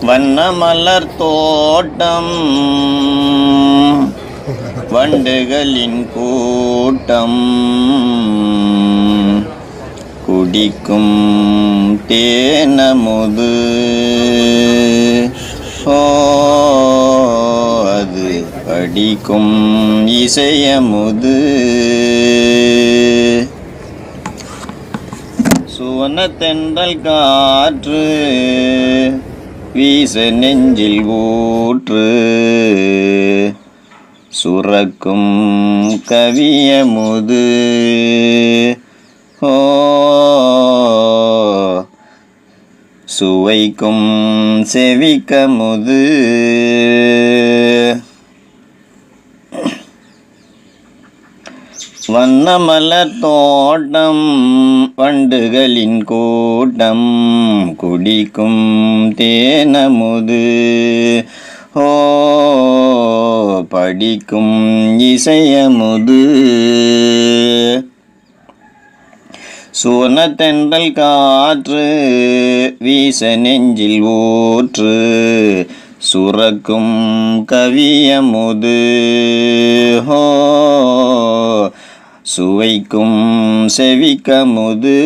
வண்ணமலர் தோட்டம் வண்டுகளின் கூட்டம் குடிக்கும் தேனமுது அது படிக்கும் இசையமுது சுவனத்தென்றல் காற்று வீச நெஞ்சில் ஊற்று சுரக்கும் கவியமுது சுவைக்கும் செவிக்கமுது வண்ணமலர் தோட்டம் வண்டுகளின் கூட்டம் குடிக்கும் தேனமுது படிக்கும் இசையமுது சுவனத்தென்றல் காற்று வீச நெஞ்சில் ஊற்று சுரக்கும் கவியமுது சுவைக்கும் செவிக்கமுது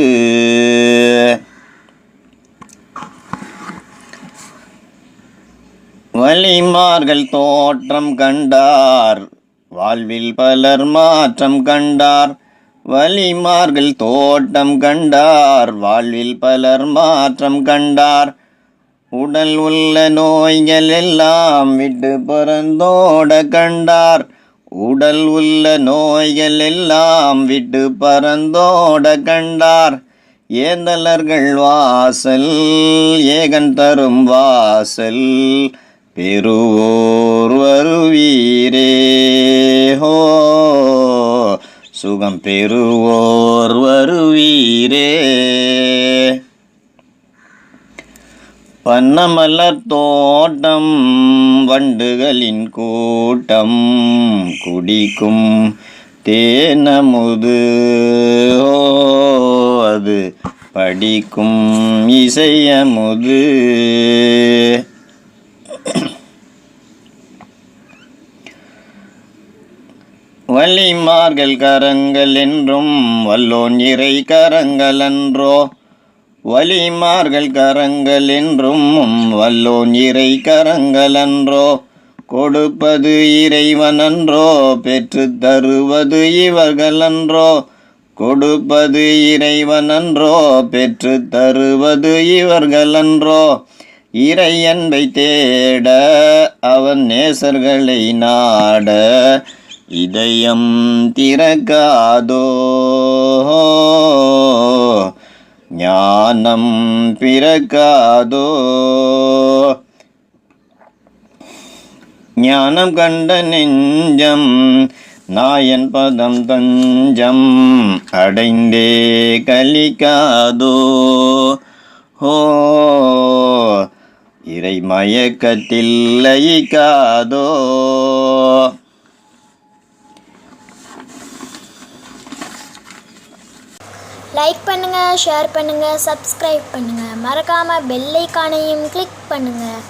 வலிமார்கள் தோற்றம் கண்டார் வாழ்வில் பலர் மாற்றம் கண்டார் வலிமார்கள் தோட்டம் கண்டார் வாழ்வில் பலர் மாற்றம் கண்டார் உடல் உள்ள நோய்கள் எல்லாம் விட்டு பறந்தோட கண்டார் உடல் உள்ள நோய்கள் எல்லாம் விட்டு பறந்தோட கண்டார் ஏந்தலர்கள் வாசல் ஏகன் தரும் வாசல் பெறுவோர் வருவீரே சுகம் பெறுவோர் வருவீரே வண்ணமலர் தோட்டம் வண்டுகளின் கூட்டம் குடிக்கும் தேனமுது அது படிக்கும் இசையமுது வலிமார்கள் கரங்கள் என்றும் வல்லோன் இறை கரங்கள் அன்றோ வலிமார்கள் கரங்கள் என்றும் வல்லோன் இறை கரங்கள் அன்றோ கொடுப்பது இறைவனன்றோ பெற்று தருவது இவர்கள் அன்றோ கொடுப்பது இறைவனன்றோ பெற்று தருவது இவர்கள் அன்றோ இறை அன்பை தேட அவன் நேசர்களை நாட இதயம் திறக்காதோ ஞானம் பிறக்காதோ ஞானம் கண்ட நெஞ்சம் நாயன் பதம் தஞ்சம் அடைந்தே கலிக்காதோ இறை மயக்கத்தில் லயிக்காதோ லைக் பண்ணுங்கள், ஷேர் பண்ணுங்கள், சப்ஸ்கிரைப் பண்ணுங்கள். மறக்காமல் பெல் ஐகானையும் கிளிக் பண்ணுங்கள்.